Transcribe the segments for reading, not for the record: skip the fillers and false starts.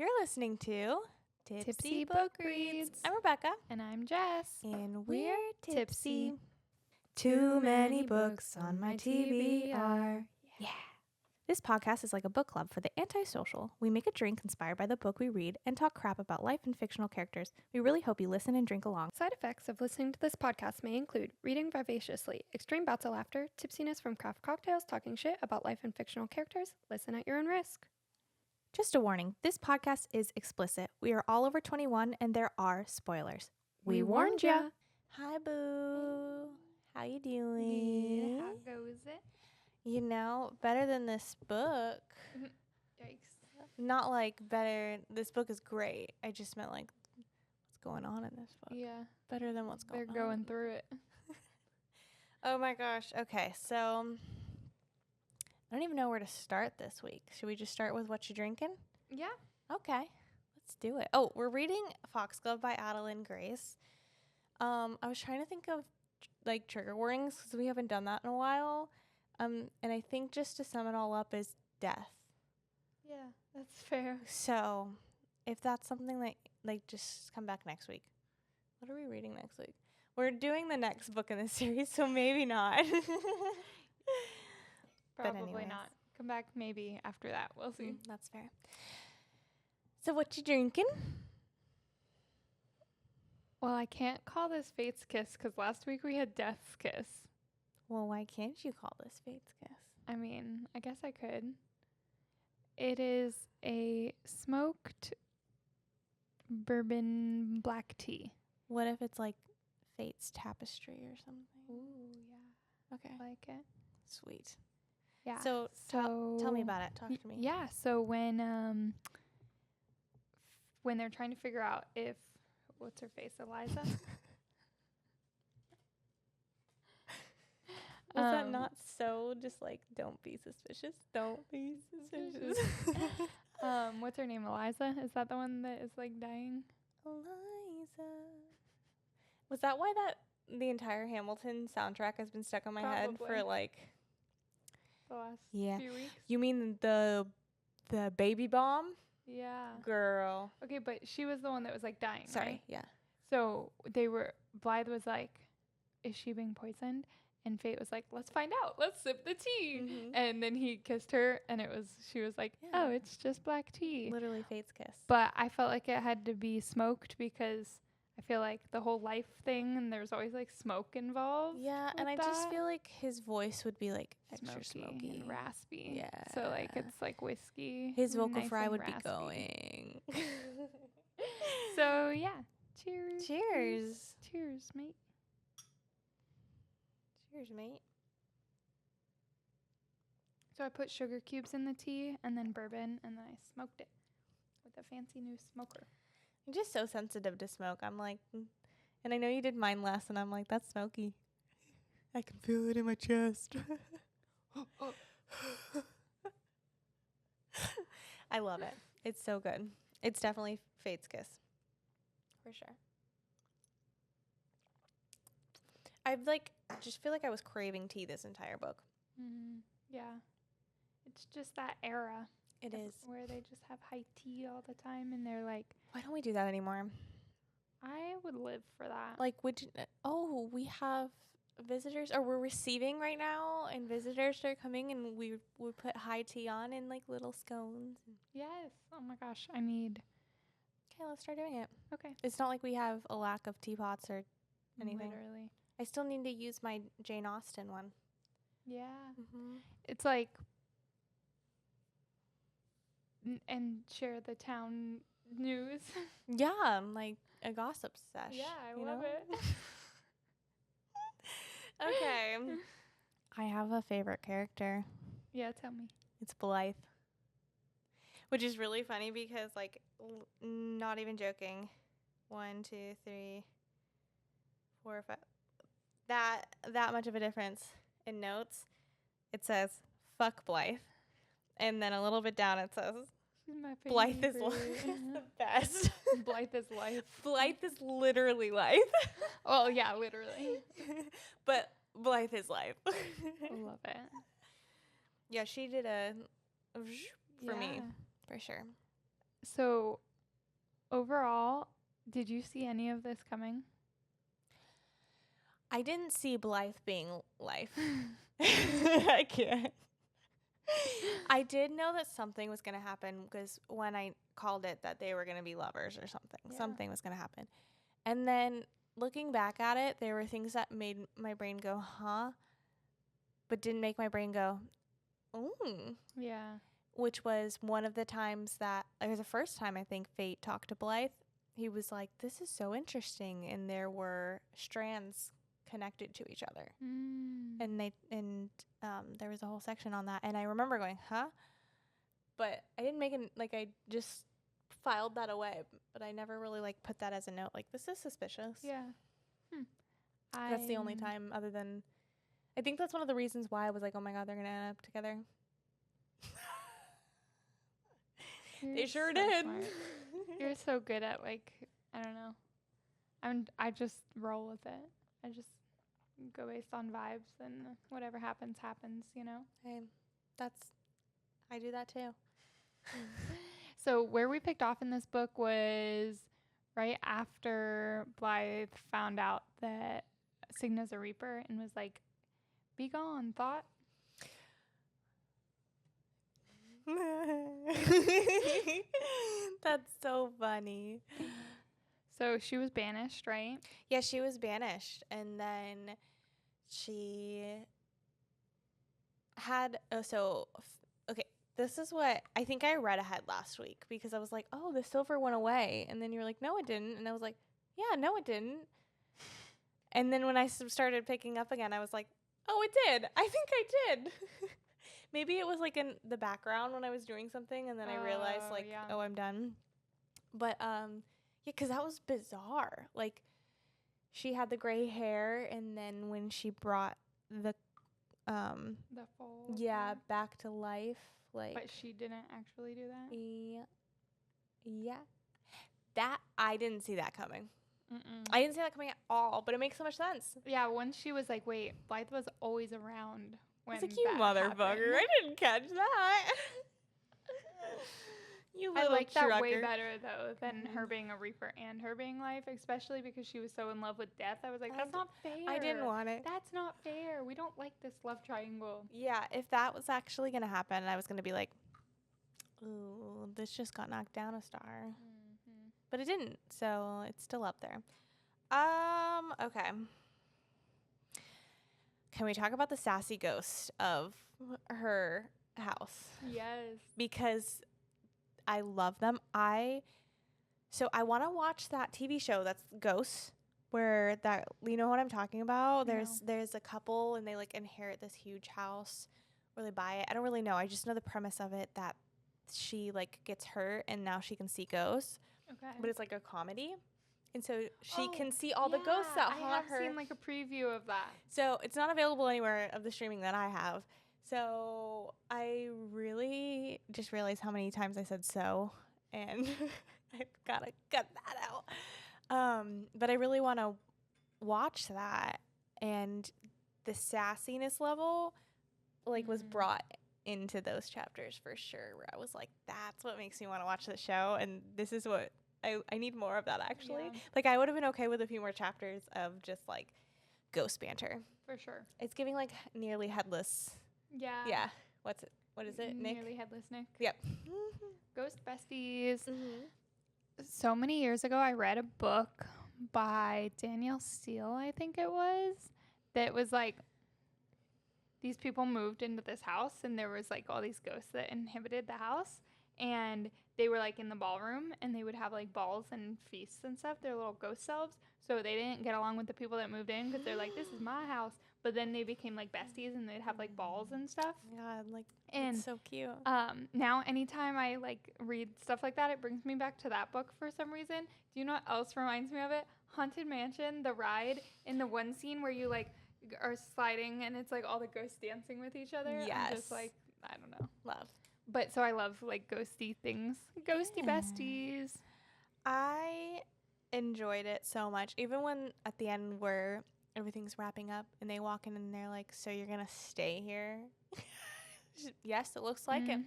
You're listening to Tipsy Book Reads. I'm Rebecca. And I'm Jess. And we're tipsy. tipsy. Too many books on my TBR. Yeah. This podcast is like a book club for the antisocial. We make a drink inspired by the book we read and talk crap about life and fictional characters. We really hope you listen and drink along. Side effects of listening to this podcast may include reading vivaciously, extreme bouts of laughter, tipsiness from craft cocktails, talking shit about life and fictional characters. Listen at your own risk. Just a warning, this podcast is explicit. We are all over 21 and there are spoilers. We warned ya. Hi, boo. How you doing? How goes it? You know, better than this book. Yikes. Not like better. This book is great. I just meant like what's going on in this book. Yeah. Better than what's going on. They're going through it. Oh my gosh. Okay, so I don't even know where to start this week. Should we just start with what you drinking? Yeah. Okay, let's do it. Oh, we're reading Foxglove by Adalyn Grace. I was trying to think of like trigger warnings because we haven't done that in a while. And I think just to sum it all up is death. Yeah, that's fair. So if that's something that like just come back next week. What are we reading next week? We're doing the next book in the series, so maybe not. Probably not. Come back maybe after that. We'll see. That's fair. So what you drinking? Well, I can't call this Fate's Kiss because last week we had Death's Kiss. Well, why can't you call this Fate's Kiss? I mean, I guess I could. It is a smoked bourbon black tea. What if it's like Fate's Tapestry or something? Ooh, yeah. Okay. I like it. Sweet. Yeah. So tell me about it. Talk to me. Yeah. So when they're trying to figure out if what's her face, Eliza? Was that not so just like don't be suspicious? Don't be suspicious. What's her name? Eliza? Is that the one that is like dying? Eliza. Was that why the entire Hamilton soundtrack has been stuck on my head for like the last few weeks? You mean the baby bomb? Yeah. Girl. Okay, but she was the one that was like dying. Sorry, right? yeah. So Blythe was like, is she being poisoned? And Fate was like, let's find out. Let's sip the tea. Mm-hmm. And then he kissed her and she was like, oh, it's just black tea. Literally Fate's kiss. But I felt like it had to be smoked because I feel like the whole life thing and there's always like smoke involved. Yeah, and I just feel like his voice would be like extra smoky and raspy. Yeah. So like it's like whiskey. His vocal nice fry would raspy. be going. So yeah. Cheers. Cheers. Cheers, mate. Cheers, mate. So I put sugar cubes in the tea and then bourbon and then I smoked it with a fancy new smoker. I'm just so sensitive to smoke. I'm like, and I know you did mine last and I'm like, that's smoky. I can feel it in my chest. I love it. It's so good. It's definitely Fate's Kiss. For sure. I've just feel like I was craving tea this entire book. Yeah. It's just that era. It is. Where they just have high tea all the time and they're like, why don't we do that anymore? I would live for that. Like, we have visitors, or we're receiving right now, and visitors are coming, and we would put high tea on in like little scones. Yes. Oh my gosh. I need. Okay, let's start doing it. Okay. It's not like we have a lack of teapots or anything. Literally. I still need to use my Jane Austen one. Yeah. Mm-hmm. It's like, and share the town news. Yeah, like a gossip sesh. Yeah, I love it. Okay. I have a favorite character. Yeah, tell me. It's Blythe. Which is really funny because, like, not even joking. 1, 2, 3, 4, 5. That much of a difference in notes. It says, fuck Blythe. And then a little bit down it says, she's my favorite. Blythe is the best. Blythe is life. Blythe is literally life. Well, yeah, literally. But Blythe is life. I love it. Yeah, she did a for me, for sure. So overall, did you see any of this coming? I didn't see Blythe being life. I can't. I did know that something was going to happen because when I called it that they were going to be lovers or something, something was going to happen. And then looking back at it, there were things that made my brain go, huh? But didn't make my brain go, ooh. Yeah. Which was one of the times that, it was the first time I think Fate talked to Blythe. He was like, this is so interesting. And there were strands connected to each other. And there was a whole section on that. And I remember going, huh? But I didn't make it, like, I just filed that away. But I never really, like, put that as a note. Like, this is suspicious. Yeah. That's the only time other than, I think that's one of the reasons why I was like, oh my God, they're going to end up together. They sure so did. Smart. You're so good at, like, I don't know. I just roll with it. I just go based on vibes, and whatever happens, you know? I do that too. So where we picked off in this book was right after Blythe found out that Cigna's a Reaper and was like, be gone, thought. That's so funny. So she was banished, right? Yeah, she was banished. And then she had, okay, this is what, I think I read ahead last week because I was like, oh, the silver went away. And then you were like, no, it didn't. And I was like, yeah, no, it didn't. And then when I started picking up again, I was like, oh, it did. I think I did. Maybe it was like in the background when I was doing something, and then I realized like, oh, I'm done. But yeah, because that was bizarre. Like, she had the gray hair, and then when she brought the foal, back to life, like. But she didn't actually do that. Yeah. That I didn't see that coming. I didn't see that coming at all, but it makes so much sense. Yeah, once she was like, wait, Blythe was always around. I was like, you motherfucker. I didn't catch that. You little I like trucker. that way better, though, than her being a Reaper and her being life, especially because she was so in love with death. I was like, that's not fair. I didn't want it. That's not fair. We don't like this love triangle. Yeah, if that was actually going to happen, I was going to be like, ooh, this just got knocked down a star. But it didn't, so it's still up there. Okay. Can we talk about the sassy ghost of her house? Yes. Because I love them. I want to watch that TV show that's Ghosts, where that, you know what I'm talking about? No. There's a couple and they like inherit this huge house or they buy it. I don't really know. I just know the premise of it, that she like gets hurt and now she can see ghosts. Okay. But it's like a comedy. And so she can see all the ghosts that haunt her. I have seen like a preview of that. So it's not available anywhere of the streaming that I have. So I really just realized how many times I said so, and I've got to cut that out. But I really want to watch that, and the sassiness level like was brought into those chapters for sure, where I was like, that's what makes me want to watch the show, and this is what I need more of that actually. Yeah. Like I would have been okay with a few more chapters of just like ghost banter. For sure. It's giving like nearly headless. Yeah. Yeah. What is it, Nick? Nearly headless Nick. Yep. Ghost besties. So many years ago, I read a book by Danielle Steele, I think it was, that was like, these people moved into this house and there was like all these ghosts that inhabited the house, and they were like in the ballroom and they would have like balls and feasts and stuff. They're little ghost selves. So they didn't get along with the people that moved in because they're like, this is my house. But then they became like besties and they'd have like balls and stuff. God, like, and it's so cute. Now anytime I like read stuff like that, it brings me back to that book for some reason. Do you know what else reminds me of it? Haunted Mansion, the ride, in the one scene where you like are sliding and it's like all the ghosts dancing with each other. Yes. I'm just like, I don't know. Love. But so I love like ghosty things. Ghosty besties. I enjoyed it so much. Even when at the end where everything's wrapping up and they walk in and they're like, so you're going to stay here? Yes, it looks like it.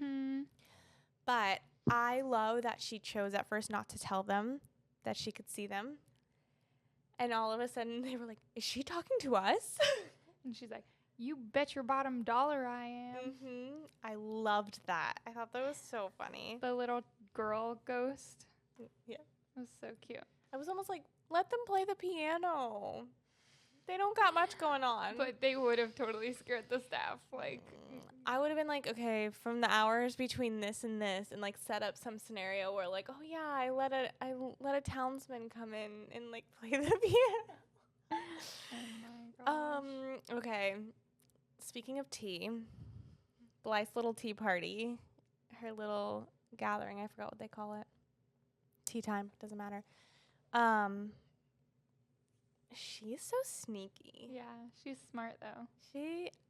But I love that she chose at first not to tell them that she could see them. And all of a sudden they were like, is she talking to us? And she's like, you bet your bottom dollar I am. I loved that. I thought that was so funny. The little girl ghost. Yeah. It was so cute. I was almost like, let them play the piano. They don't got much going on. But they would have totally scared the staff. Like, I would have been like, okay, from the hours between this and this, and like set up some scenario where like, oh yeah, I let a townsman come in and like play the piano. oh my gosh. Okay. Speaking of tea, Blythe's little tea party, her little gathering, I forgot what they call it. Tea time, doesn't matter. She's so sneaky. Yeah, she's smart though.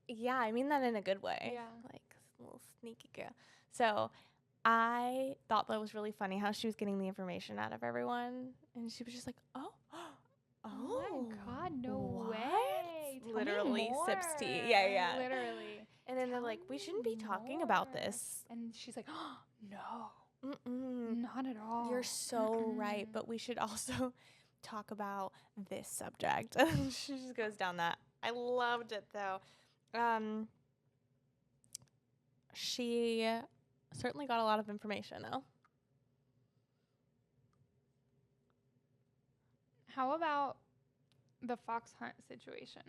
Yeah, I mean that in a good way. Yeah. Like, a little sneaky girl. So, I thought that was really funny how she was getting the information out of everyone. And she was just like, oh my God, no what? way. Tell Literally me sips tea. more. Yeah. Literally. And then they're like, we shouldn't be talking about more. this. And she's like, oh, no. Mm-mm. Not at all. You're so right. But we should also talk about this subject. She just goes down that. I loved it, though. She certainly got a lot of information, though. How about the fox hunt situation?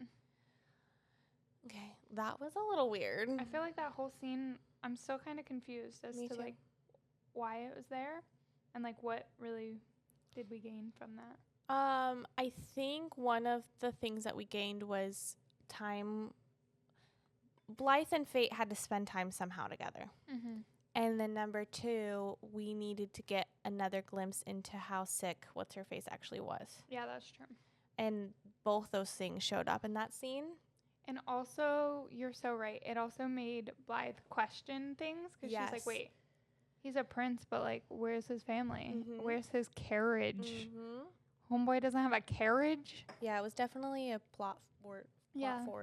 Okay, that was a little weird. I feel like that whole scene, I'm still kind of confused as Me to too. like why it was there and like what really did we gain from that. I think one of the things that we gained was time. Blythe and Fate had to spend time somehow together. Mm-hmm. And then number 2, we needed to get another glimpse into how sick What's-Her-Face actually was. Yeah, that's true. And both those things showed up in that scene. And also, you're so right. It also made Blythe question things because she's like, wait, he's a prince, but like, where's his family? Mm-hmm. Where's his carriage? Mm-hmm. Homeboy doesn't have a carriage? Yeah, it was definitely a plot forward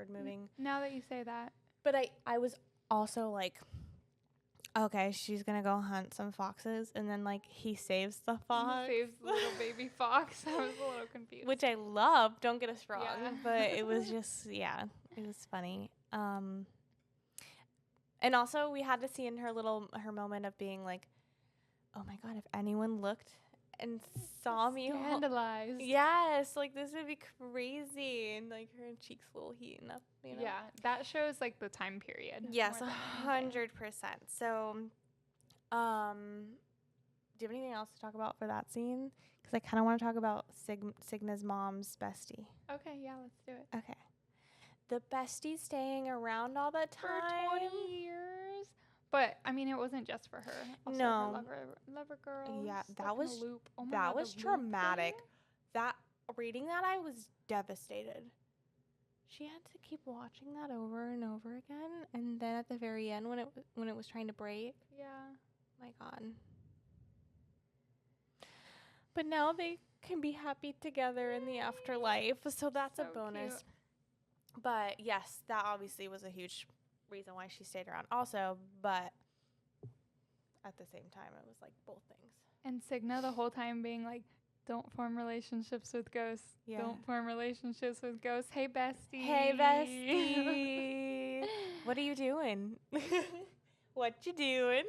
moving. Now that you say that. But I was also like, okay, she's going to go hunt some foxes. And then, like, he saves the fox. He saves the little baby fox. I was a little confused. Which I love. Don't get us wrong. Yeah. But it was just, it was funny. And also, we had to see in her moment of being like, oh, my God, if anyone looked and saw me. Scandalized. Yes, like, this would be crazy. And, like, her cheeks a little heating up, you know? Yeah, that shows, like, the time period. Yes, 100%. So, do you have anything else to talk about for that scene? Because I kind of want to talk about Cigna's mom's bestie. Okay, yeah, let's do it. Okay. The bestie staying around all the time. For 20 years. But, I mean, it wasn't just for her. Also No. Her lover girl. Yeah, stuck that in was a loop. Oh my that God, was the loop traumatic. thing? Reading that, I was devastated. She had to keep watching that over and over again, and then at the very end, when it was trying to break, Yeah. my God. But now they can be happy together in the afterlife, so that's a bonus. Cute. But yes, that obviously was a huge reason why she stayed around also, but at the same time, it was like both things. And Cigna the whole time being like, don't form relationships with ghosts. Yeah. Don't form relationships with ghosts. Hey, bestie. Hey, bestie. What are you doing? What you doing?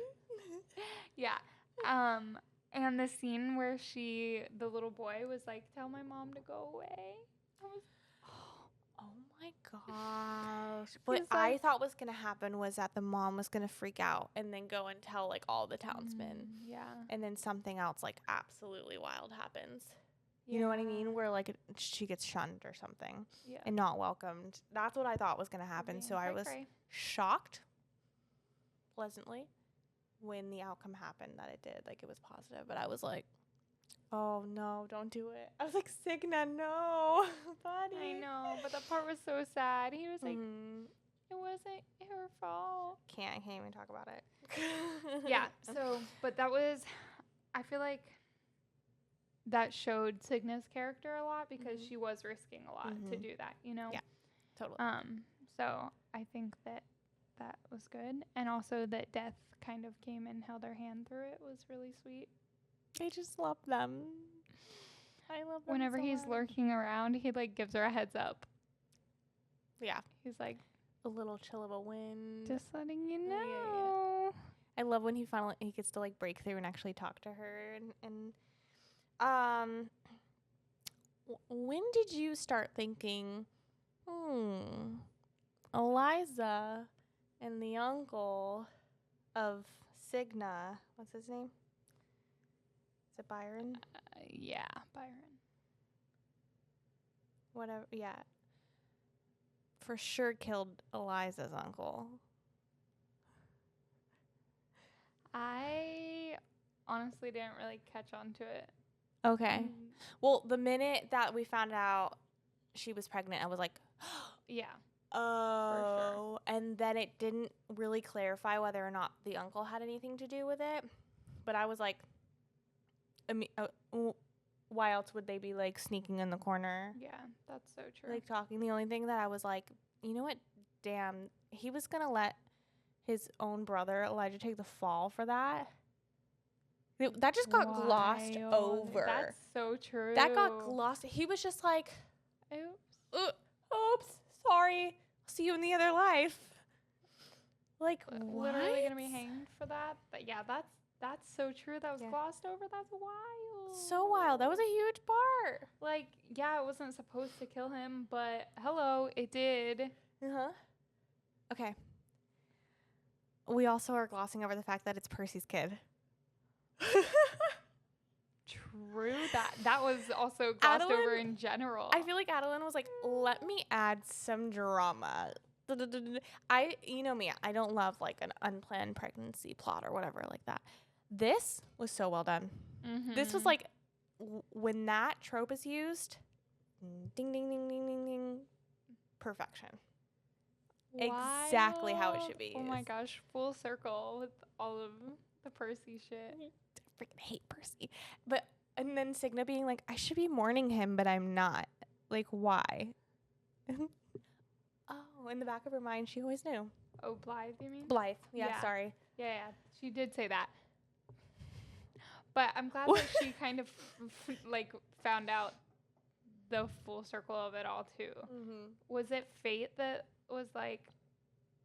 Yeah. And the scene where the little boy was like, tell my mom to go away. I was, Oh my gosh. What He's I like- thought was going to happen was that the mom was going to freak out and then go and tell like all the townsmen. Yeah. And then something else like absolutely wild happens. You know what I mean? Where like she gets shunned or something Yeah. and not welcomed. That's what I thought was going to happen. So I was shocked pleasantly when the outcome happened that it did. Like it was positive, but I was like, oh no, don't do it. I was like, Cigna, no, buddy. I know, but that part was so sad. He was like, it wasn't her fault. I can't even talk about it. Yeah. So, but that was, I feel like that showed Cigna's character a lot because she was risking a lot to do that, you know? Yeah, totally. So I think that that was good. And also that Death kind of came and held her hand through it was really sweet. I just love them. I love them Whenever so he's much. lurking around, he like gives her a heads up. Yeah. He's like, a little chill of a wind. just letting you know. Yeah. I love when he gets to like break through and actually talk to her. And when did you start thinking, Eliza and the uncle of Cigna, what's his name? Is it Byron? Yeah, Byron. Whatever. Yeah. For sure killed Eliza's uncle. I honestly didn't really catch on to it. Okay. Well, the minute that we found out she was pregnant, I was like, yeah. oh. For sure. And then it didn't really clarify whether or not the uncle had anything to do with it. But I was like, why else would they be like sneaking in the corner? Yeah, that's so true. Like talking. The only thing that I was like, you know what? Damn, he was going to let his own brother, Elijah, take the fall for that. That just got glossed over. That's so true. That got glossed. He was just like, oops, sorry. I'll see you in the other life. Like, literally gonna be hanged for that. But yeah, that's so true. That was glossed over. That's wild. So wild. That was a huge part. Like, yeah, it wasn't supposed to kill him, but hello, it did. Okay. We also are glossing over the fact that it's Percy's kid. True. That was also glossed over in general. I feel like Adalyn was like, let me add some drama. You know me, I don't love like an unplanned pregnancy plot or whatever like that. This was so well done. Mm-hmm. This was like, when that trope is used, ding, ding, ding, ding, ding, ding, perfection. Wild. Exactly how it should be used. Oh my gosh, full circle with all of the Percy shit. I freaking hate Percy. And then Cigna being like, I should be mourning him, but I'm not. Like, why? Oh, in the back of her mind, she always knew. Oh, Blythe, you mean? Blythe. Yeah, sorry. Yeah, she did say that. But I'm glad that she kind of like found out the full circle of it all too. Mm-hmm. Was it Fate that was like,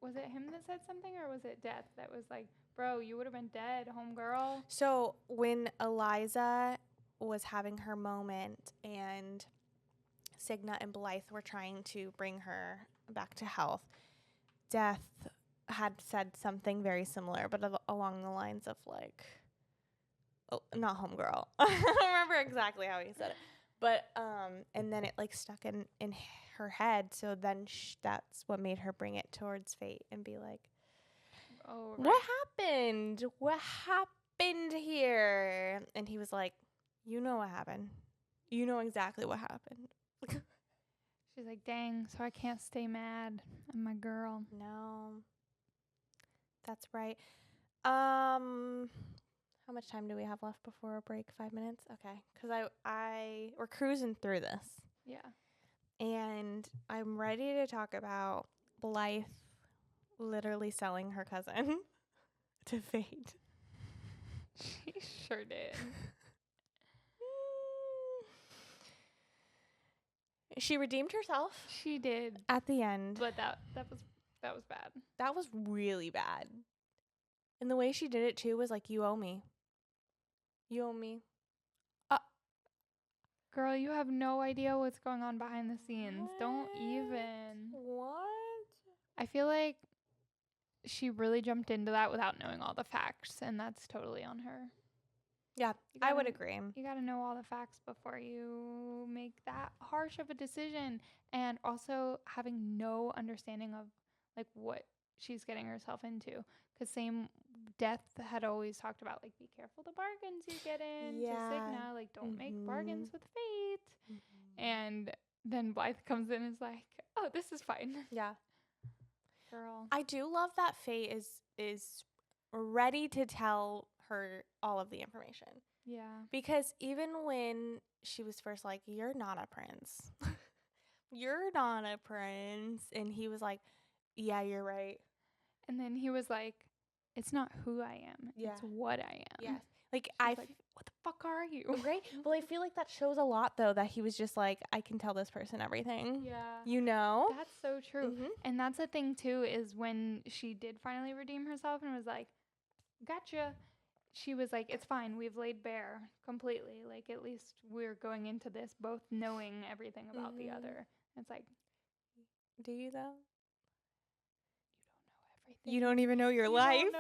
was it him that said something, or was it Death that was like, bro, you would have been dead, homegirl? So when Eliza was having her moment and Cigna and Blythe were trying to bring her back to health, Death had said something very similar, but along the lines of like, oh, not homegirl. I don't remember exactly how he said it. But, and then it like stuck in her head. So then that's what made her bring it towards Fate and be like, oh, right. What happened? What happened here? And he was like, you know what happened. You know exactly what happened. She's like, dang, so I can't stay mad. I'm my girl. No. That's right. How much time do we have left before our break? 5 minutes? Okay. Because we're cruising through this. Yeah. And I'm ready to talk about Blythe literally selling her cousin to Fate. She sure did. She redeemed herself. She did. At the end. But that was bad. That was really bad. And the way she did it too was like, you owe me. You owe me. Girl, you have no idea what's going on behind the scenes. What? Don't even. What? I feel like she really jumped into that without knowing all the facts, and that's totally on her. Yeah, I would agree. You got to know all the facts before you make that harsh of a decision, and also having no understanding of like what she's getting herself into. Because same Death had always talked about like, be careful the bargains you get in to Cigna, like don't make bargains with Fate. Mm-hmm. And then Blythe comes in and is like, oh, this is fine. Yeah. Girl. I do love that Fate is ready to tell her all of the information. Yeah. Because even when she was first like, you're not a prince. You're not a prince. And he was like, yeah, you're right. And then he was like, it's not who I am. Yeah. It's what I am. Yes. Like, She's like, what the fuck are you? Right? Well, I feel like that shows a lot, though, that he was just like, I can tell this person everything. Yeah. You know? That's so true. Mm-hmm. And that's the thing, too, is when she did finally redeem herself and was like, gotcha. She was like, it's fine. We've laid bare completely. Like, at least we're going into this both knowing everything about the other. It's like, do you, though? You You don't even know your life. Don't know.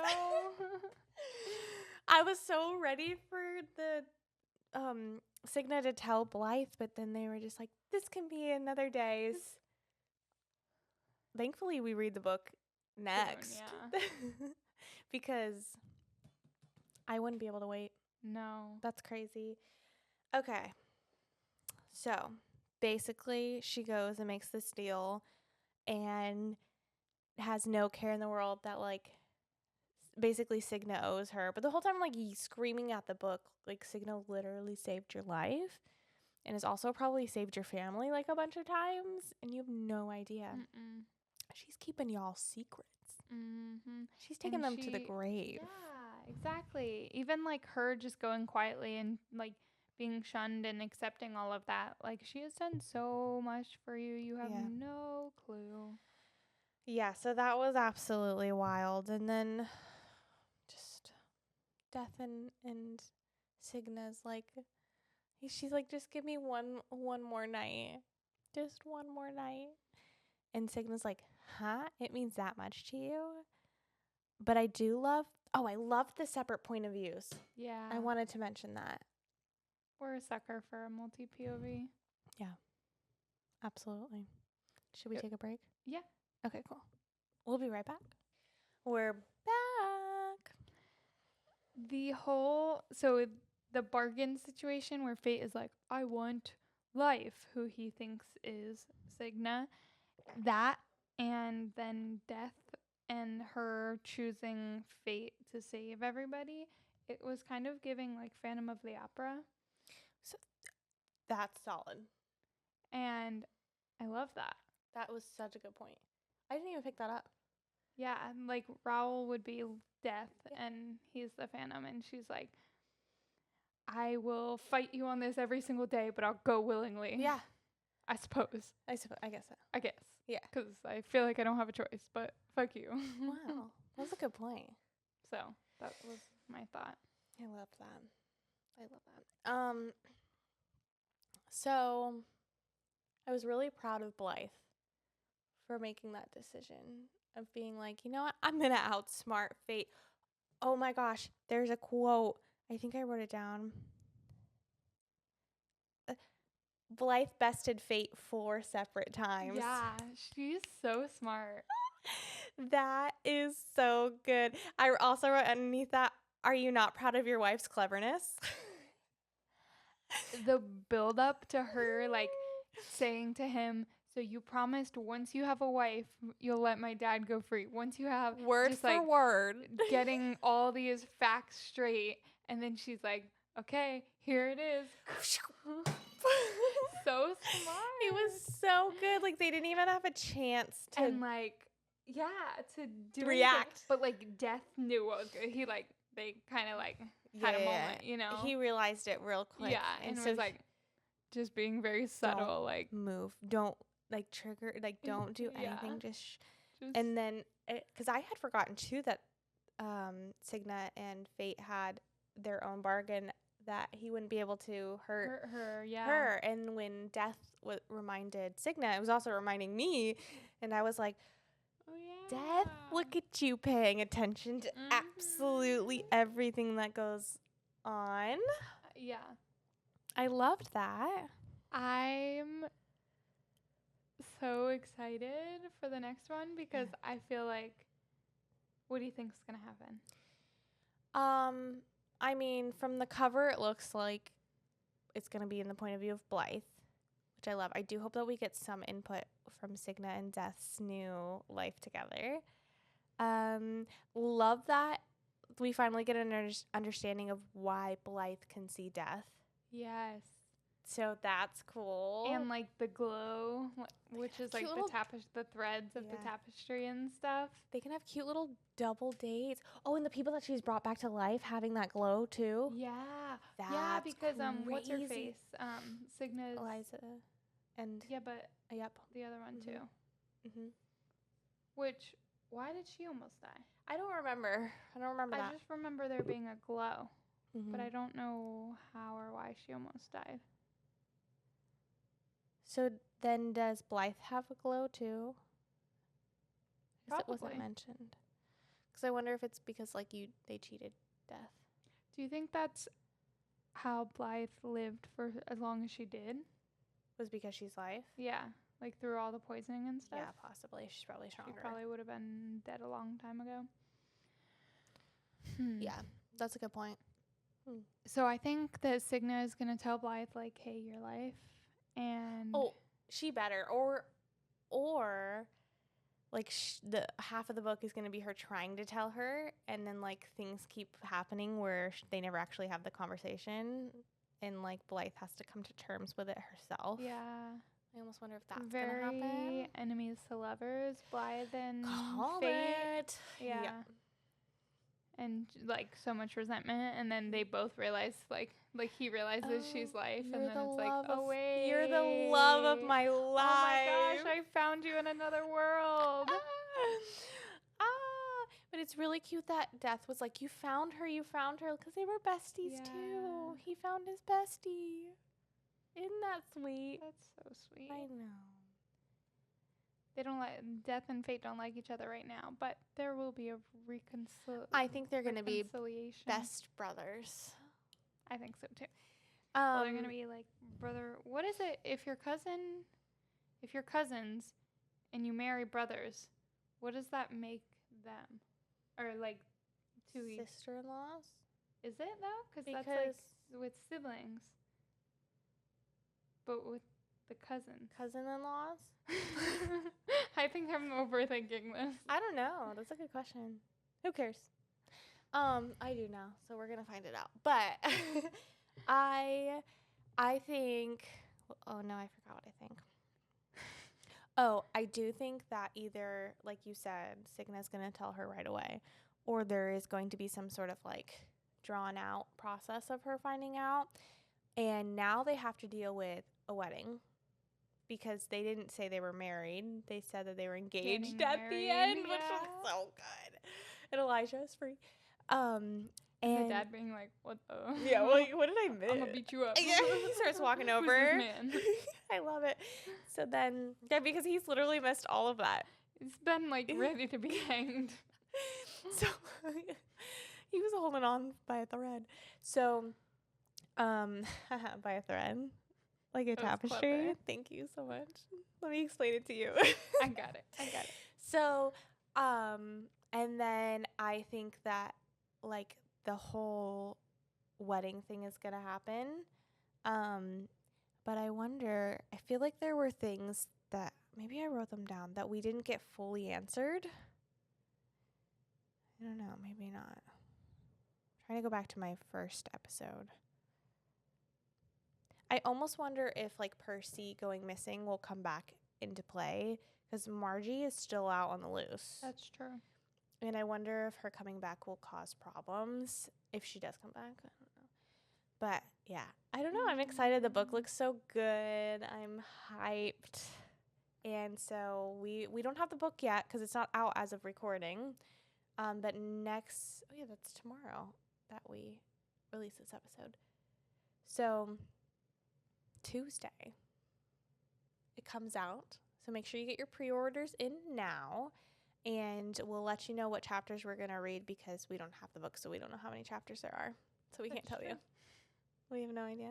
I was so ready for the Cigna to tell Blythe, but then they were just like, this can be another day's. Thankfully, we read the book next. Soon, yeah. Because I wouldn't be able to wait. No. That's crazy. Okay. So, basically, she goes and makes this deal and has no care in the world that, like, basically Cigna owes her. But the whole time, like, he's screaming at the book, like, Cigna literally saved your life and has also probably saved your family, like, a bunch of times. And you have no idea. Mm-mm. She's keeping y'all secrets. Mm-hmm. She's taking them to the grave. Yeah, exactly. Even, like, her just going quietly and, like, being shunned and accepting all of that. Like, she has done so much for you. You have no clue. Yeah, so that was absolutely wild. And then just Death and Cigna's like, she's like, just give me one more night. Just one more night. And Cigna's like, huh? It means that much to you? But I love the separate point of views. Yeah. I wanted to mention that. We're a sucker for a multi-POV. Yeah, absolutely. Should we take a break? Yeah. Okay, cool. We'll be right back. We're back. The bargain situation where Fate is like, I want Life, who he thinks is Cigna. That, and then Death and her choosing Fate to save everybody. It was kind of giving like Phantom of the Opera. So that's solid. And I love that. That was such a good point. I didn't even pick that up. Yeah, and like Raoul would be Death and he's the Phantom, and she's like, I will fight you on this every single day, but I'll go willingly. Yeah. I suppose. I guess so. I guess. Yeah. Because I feel like I don't have a choice, but fuck you. Wow. That's a good point. So that was my thought. I love that. So I was really proud of Blythe for making that decision of being like, you know what? I'm going to outsmart Fate. Oh my gosh. There's a quote. I think I wrote it down. Blythe bested Fate 4 separate times. Yeah, she's so smart. That is so good. I also wrote underneath that, are you not proud of your wife's cleverness? The build up to her like saying to him, so you promised once you have a wife, you'll let my dad go free. Once you have word just, for like, word, getting all these facts straight, and then she's like, okay, here it is. So smart. It was so good. Like, they didn't even have a chance to to do react. Anything. But like Death knew what was good. He like they kind of like had a moment, you know. He realized it real quick. Yeah, and so was like just being very subtle, like move, don't like trigger, like don't do anything. Just and then because I had forgotten too that Cigna and Fate had their own bargain that he wouldn't be able to hurt her. And when Death reminded Cigna, it was also reminding me, and I was like, oh yeah, Death, look at you paying attention to absolutely everything that goes on. Yeah, I loved that. I'm so excited for the next one because I feel like, what do you think is gonna happen? I mean, from the cover, it looks like it's going to be in the point of view of Blythe, which I love. I do hope that we get some input from Cigna and Death's new life together. Love that we finally get an understanding of why Blythe can see Death. Yes. So that's cool. And like the glow, which is like Cute the little- the threads of the Yeah. tapestry and stuff. They can have cute little double dates. Oh, and the people that she's brought back to life having that glow too. Yeah. Yeah, That's because what's her crazy. face? Signa's Eliza and Yeah, but yep. the other one too. Mhm. Which why did she almost die? I don't remember. I I just remember there being a glow, Mhm. but I don't know how or why she almost died. So then does Blythe have a glow too? Because it wasn't Probably. mentioned. Because I wonder if it's because like they cheated death. Do you think that's how Blythe lived for as long as she did? Was because she's life? Yeah, like through all the poisoning and stuff. Yeah, possibly. She's probably stronger. She probably would have been dead a long time ago. Yeah, that's a good point. So I think that Cigna is gonna tell Blythe like, "Hey, your life," and She better or like the half of the book is going to be her trying to tell her, and then like things keep happening where they never actually have the conversation, and like Blythe has to come to terms with it herself. yeah, I almost wonder if that's very gonna happen. enemies to lovers, Blythe and Called Fate. it. Yeah. And like so much resentment, and then they both realize like he realizes she's life, and then it's like, oh wait, you're the love of my life. Oh my gosh, I found you in another world. But it's really cute that Death was like, you found her, because they were besties too. He found his bestie. Isn't that sweet? That's so sweet. I know. They don't like Death and Fate don't like each other right now, but there will be a reconciliation. I think they're gonna be best brothers. I think so too. Well, they're gonna be like brother. What is it if you're cousins, and you marry brothers? What does that make them? Or like sister-in-laws? Is it though? Because that's like with siblings, but with the cousins. Cousin-in-laws? I think I'm overthinking this. I don't know. That's a good question. Who cares? I do now, so we're gonna find it out. But I think. Oh no, I forgot what I think. Oh, I do think that either, like you said, Cigna's gonna tell her right away, or there is going to be some sort of like drawn out process of her finding out, and now they have to deal with a wedding. Because they didn't say they were married. They said that they were engaged at the end, which was so good. And Elijah is free. And the dad being like, what the? Yeah, well, what did I miss? I'm going to beat you up. Yeah, he starts walking over. Who's this man? I love it. So then, yeah, because he's literally missed all of that. He's been like ready to be hanged. So he was holding on by a thread. So, by a thread. Like a tapestry. Clever. Thank you so much. Let me explain it to you. I got it. So, and then I think that like the whole wedding thing is gonna happen. But I wonder, I feel like there were things that maybe I wrote them down that we didn't get fully answered. I don't know, maybe not. I'm trying to go back to my first episode. I almost wonder if like Percy going missing will come back into play because Margie is still out on the loose. That's true. And I wonder if her coming back will cause problems if she does come back. I don't know. But yeah, I don't know. I'm excited. The book looks so good. I'm hyped. And so we don't have the book yet because it's not out as of recording. But that's tomorrow that we release this episode. So Tuesday it comes out, so make sure you get your pre-orders in now, and we'll let you know what chapters we're going to read because we don't have the book, so we don't know how many chapters there are, so we can't tell you. We have no idea.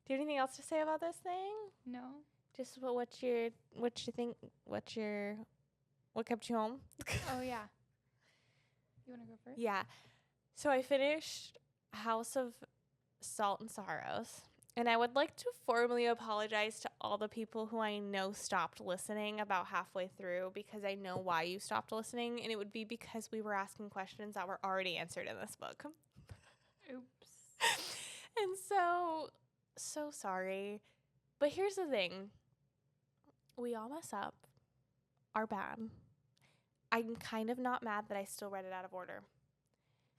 Do you have anything else to say about this thing? No, just what you think, what kept you home? Oh yeah, you want to go first? Yeah, so I finished House of Salt and Sorrows. And I would like to formally apologize to all the people who I know stopped listening about halfway through because I know why you stopped listening. And it would be because we were asking questions that were already answered in this book. Oops. And so so sorry. But here's the thing. We all mess up. Are bad. I'm kind of not mad that I still read it out of order.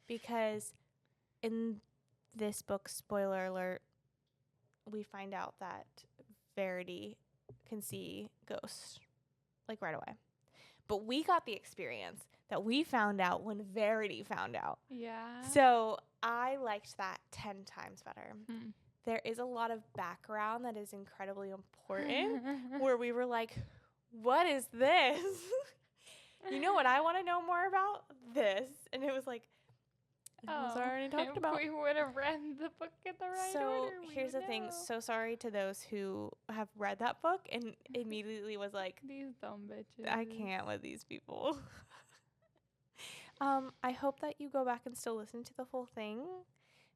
Because in this book, spoiler alert, we find out that Verity can see ghosts, like, right away. But we got the experience that we found out when Verity found out. Yeah. So I liked that 10 times better. There is a lot of background that is incredibly important where we were like, what is this? You know what I want to know more about? This. And it was like, it was already talked about. We would have read the book in the right order. So here's the thing. So sorry to those who have read that book and immediately was like, these dumb bitches. I can't with these people. I hope that you go back and still listen to the whole thing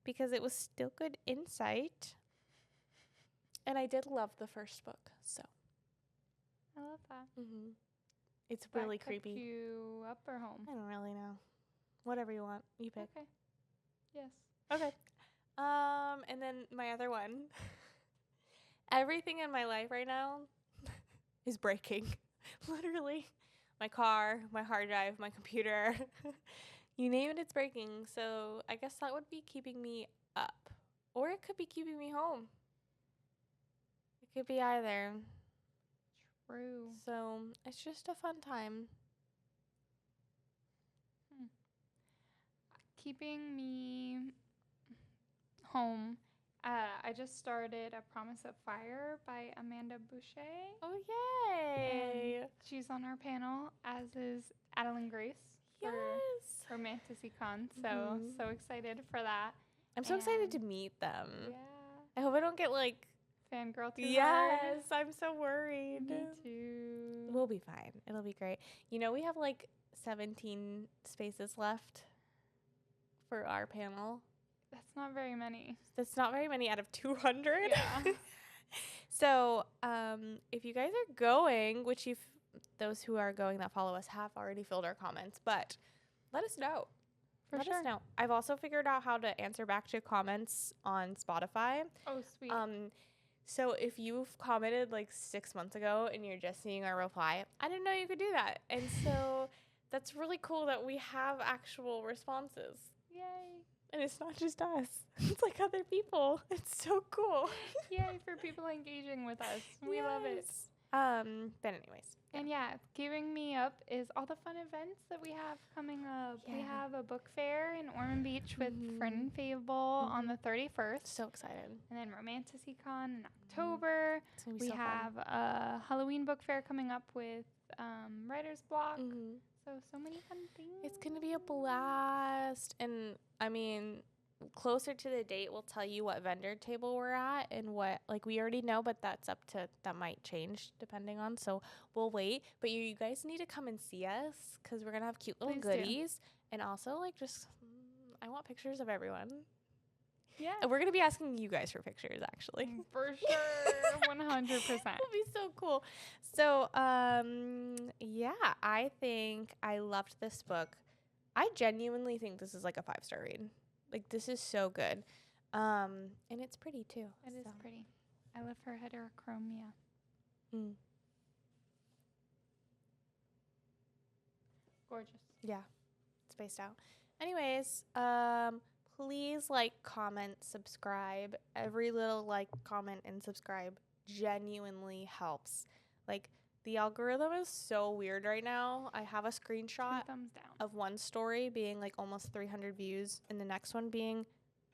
because it was still good insight. And I did love the first book, so. I love that. It's really creepy. You up or home? I don't really know. Whatever you want. You pick. Okay. Yes. Okay. And then my other one. Everything in my life right now is breaking. Literally. My car, my hard drive, my computer. You name it, it's breaking. So I guess that would be keeping me up. Or it could be keeping me home. It could be either. True. So it's just a fun time. Keeping me home. I just started A Promise of Fire by Amanda Boucher. Oh, yay! And she's on our panel, as is Adalyn Grace. Yes! For Romanticon. So excited for that. I'm so excited to meet them. Yeah. I hope I don't get, like... Fangirl too Yes! hard. I'm so worried. Me too. We'll be fine. It'll be great. You know, we have, like, 17 spaces left for our panel. That's not very many. That's not very many out of 200. Yeah. So, if you guys are going, which those who are going that follow us have already filled our comments, but let us know. Let us know. I've also figured out how to answer back to comments on Spotify. Oh, sweet. So if you've commented like 6 months ago and you're just seeing our reply, I didn't know you could do that. And so that's really cool that we have actual responses. Yay. And it's not just us. It's like other people. It's so cool. Yay for people engaging with us. We love it. But anyways. And yeah, keeping me up is all the fun events that we have coming up. Yeah. We have a book fair in Ormond Beach with Friend and Fable on the 31st. So excited. And then Romanticon in October. It's gonna be we so have fun. a Halloween book fair coming up with Writer's Block. So many fun things. It's going to be a blast. And, I mean, closer to the date, we'll tell you what vendor table we're at and what, like, we already know, but that might change depending on. So we'll wait. But you guys need to come and see us because we're going to have cute little goodies. And also, like, just, I want pictures of everyone. Yeah. And we're going to be asking you guys for pictures, actually. For sure. 100%. It'll be so cool. So, yeah, I think I loved this book. I genuinely think this is like a 5-star read. Like, this is so good. And it's pretty, too. It is pretty. I love her heterochromia. Gorgeous. Yeah. Spaced out. Anyways, please like, comment, subscribe. Every little like, comment, and subscribe genuinely helps. Like, the algorithm is so weird right now. I have a screenshot Thumbs down. of one story being like almost 300 views and the next one being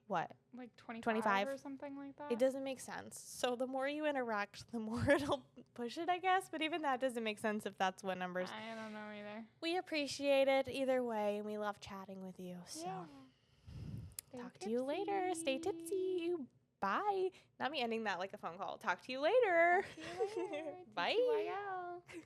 what? Like 25 or something like that? It doesn't make sense. So the more you interact, the more it'll push it, I guess. But even that doesn't make sense if that's what numbers. I don't know either. We appreciate it either way, and we love chatting with you. So talk to you later. Stay tipsy. Bye. Not me ending that like a phone call. Talk to you later. Talk to you later. Bye. TTYL.